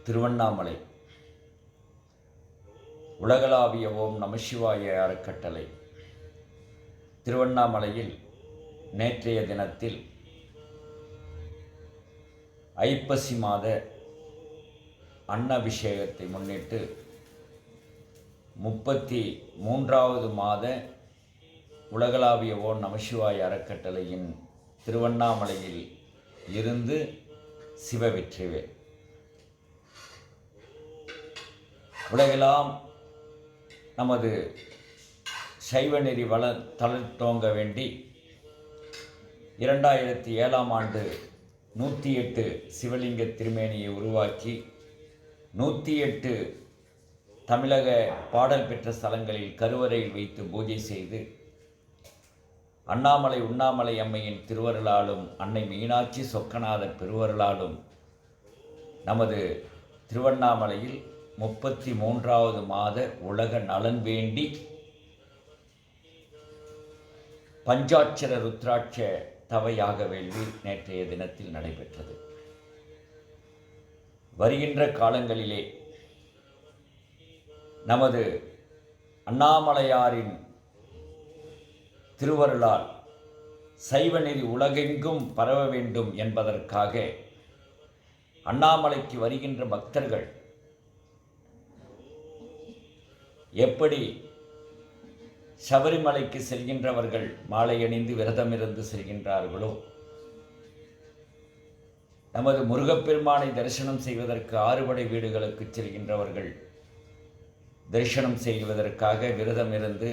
திருவண்ணாமலை உலகளாவிய ஓம் நமசிவாய அறக்கட்டளை திருவண்ணாமலையில் நேற்றைய தினத்தில் ஐப்பசி மாத அன்னபிஷேகத்தை முன்னிட்டு 33வது மாத உலகளாவிய ஓம் நமசிவாய அறக்கட்டளையின் திருவண்ணாமலையில் இருந்து சிவவெற்றிவேல் உலகெல்லாம் நமது சைவநெறி தளர்த்தோங்க வேண்டி 2007ஆம் ஆண்டு 108 சிவலிங்க திருமேனியை உருவாக்கி 108 தமிழக பாடல் பெற்ற ஸ்தலங்களில் கருவறையில் வைத்து பூஜை செய்து அண்ணாமலை உண்ணாமலை அம்மையின் திருவருளாலும் அன்னை மீனாட்சி சொக்கநாதர் பெருவருளாலும் நமது திருவண்ணாமலையில் 33வது மாத உலக நலன் வேண்டி பஞ்சாட்சர ருத்ராட்ச தவயாக வேள்வி நேற்றைய தினத்தில் நடைபெற்றது. வருகின்ற காலங்களிலே நமது அண்ணாமலையாரின் திருவருளால் சைவநெறி உலகெங்கும் பரவ வேண்டும் என்பதற்காக அண்ணாமலைக்கு வருகின்ற பக்தர்கள் எப்படி சபரிமலைக்கு செல்கின்றவர்கள் மாலை அணிந்து விரதமிருந்து செல்கின்றார்களோ, நமது முருகப்பெருமானை தரிசனம் செய்வதற்கு 6 படை வீடுகளுக்கு செல்கின்றவர்கள் தரிசனம் செய்வதற்காக விரதமிருந்து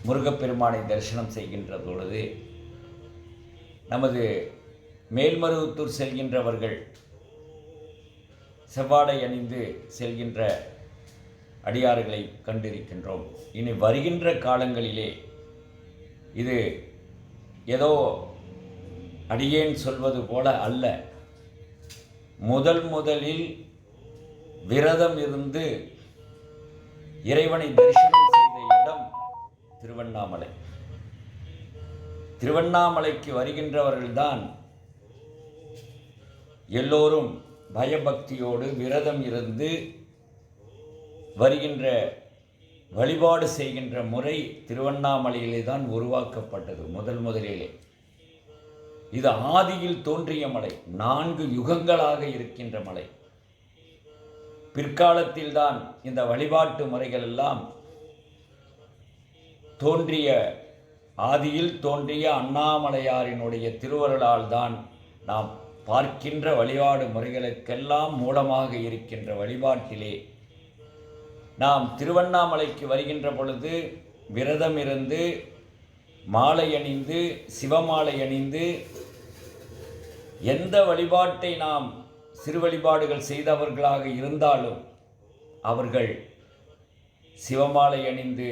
முருகப்பெருமானை தரிசனம் செய்கின்ற பொழுது, நமது மேல்மருவத்தூர் செல்கின்றவர்கள் செவ்வாடை அணிந்து செல்கின்ற அடியார்களை கண்டிருக்கின்றோம். இனி வருகின்ற காலங்களிலே இது ஏதோ அடியேன் சொல்வது போல அல்ல, முதலில் விரதம் இருந்து இறைவனை தரிசனம் செய்த இடம் திருவண்ணாமலை. திருவண்ணாமலைக்கு வருகின்றவர்கள்தான் எல்லோரும் பயபக்தியோடு விரதம் இருந்து வருகின்ற வழிபாடு செய்கின்ற முறை திருவண்ணாமலையிலே தான் உருவாக்கப்பட்டது. முதலிலே இது ஆதியில் தோன்றிய மலை, 4 யுகங்களாக இருக்கின்ற மலை. பிற்காலத்தில்தான் இந்த வழிபாட்டு முறைகள் எல்லாம் ஆதியில் தோன்றிய அண்ணாமலையாரினுடைய திருவருளால் தான் நாம் பார்க்கின்ற வழிபாடு முறைகளுக்கெல்லாம் மூலமாக இருக்கின்ற வழிபாட்டிலே நாம் திருவண்ணாமலைக்கு வருகின்ற பொழுது விரதம் இருந்து மாலை அணிந்து சிவமாலை அணிந்து எந்த வழிபாட்டை நாம் சிறு வழிபாடுகள் செய்தவர்களாக இருந்தாலும் அவர்கள் சிவமாலை அணிந்து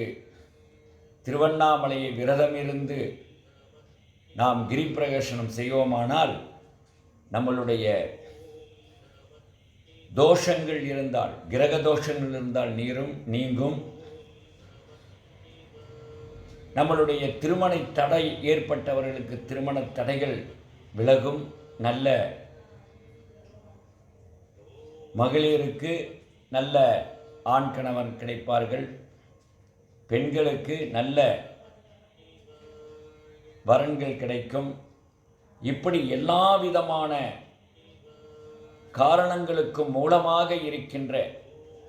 திருவண்ணாமலையை விரதமிருந்து நாம் கிரிப்பிரதட்சணம் செய்வோமானால் நம்மளுடைய தோஷங்கள் இருந்தால், கிரக தோஷங்கள் இருந்தால் நீங்கும். நம்மளுடைய திருமண தடை ஏற்பட்டவர்களுக்கு திருமண தடைகள் விலகும். நல்ல மகளிருக்கு நல்ல ஆண் கணவன் கிடைப்பார்கள். பெண்களுக்கு நல்ல வரன்கள் கிடைக்கும். இப்படி எல்லா விதமான காரணங்களுக்கும் மூலமாக இருக்கின்ற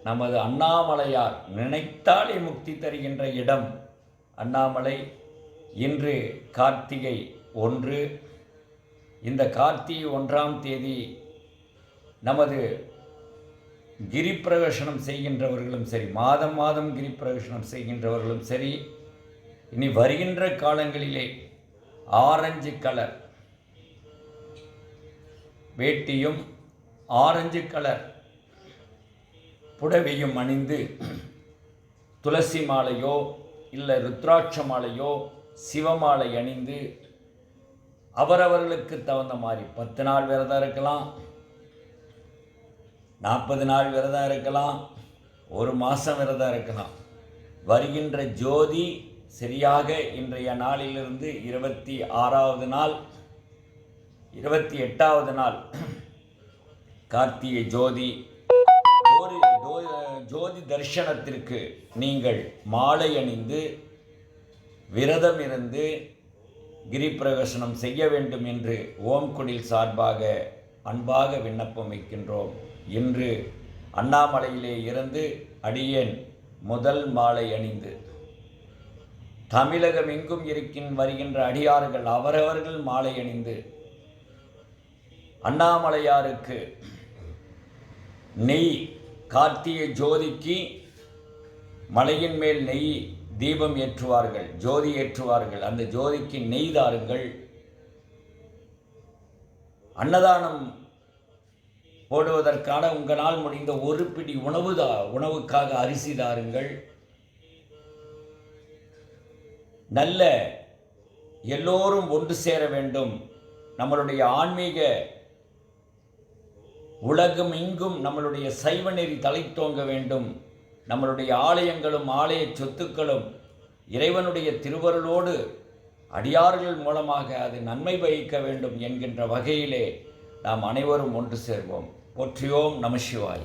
நமது அண்ணாமலையார் நினைத்தாலே முக்தி தருகின்ற இடம் அண்ணாமலை. இன்று கார்த்திகை 1. இந்த கார்த்திகை 1ஆம் தேதி நமது கிரிப்பிரதட்சணம் செய்கின்றவர்களும் சரி, மாதம் கிரிப்பிரதட்சணம் செய்கின்றவர்களும் சரி, இனி வருகின்ற காலங்களிலே ஆரஞ்சு கலர் வேட்டியும் ஆரஞ்சு கலர் புடவையும் அணிந்து துளசி மாலையோ இல்லை ருத்ராட்ச மாலையோ சிவமாலை அணிந்து அவரவர்களுக்கு தகுந்த மாதிரி 10 நாள் விரதம் இருக்கலாம், 40 நாள் விரதம் இருக்கலாம், 1 மாதம் விரதம் இருக்கலாம். வருகின்ற ஜோதி சரியாக இன்றைய நாளிலிருந்து 26வது நாள் 28வது நாள் கார்த்திகை ஜோதி தரிசனத்திற்கு நீங்கள் மாலை அணிந்து விரதம் இருந்து கிரிப்பிரவேசனம் செய்ய வேண்டும் என்று ஓம்குடில் சார்பாக அன்பாக விண்ணப்பம் வைக்கின்றோம். இன்று அண்ணாமலையிலே இருந்து அடியேன் முதல் மாலை அணிந்து தமிழகம் எங்கும் வருகின்ற அடியார்கள் அவரவர்கள் மாலை அணிந்து அண்ணாமலையாருக்கு நெய், கார்த்திகை ஜோதிக்கு மலையின் மேல் நெய் தீபம் ஏற்றுவார்கள், ஜோதி ஏற்றுவார்கள். அந்த ஜோதிக்கு நெய் தாருங்கள். அன்னதானம் போடுவதற்கான உங்களால் முடிந்த ஒரு பிடி உணவுக்காக அரிசி தாருங்கள். நல்ல எல்லோரும் ஒன்று சேர வேண்டும். நம்மளுடைய ஆன்மீக உலகம் எங்கும் நம்மளுடைய சைவ நெறி தலைத்தோங்க வேண்டும். நம்மளுடைய ஆலயங்களும் ஆலய சொத்துக்களும் இறைவனுடைய திருவருளோடு அடியார்கள் மூலமாக அது நன்மை பயக்க வேண்டும் என்கின்ற வகையிலே நாம் அனைவரும் ஒன்று சேர்வோம். போற்றியோம் நம சிவாய.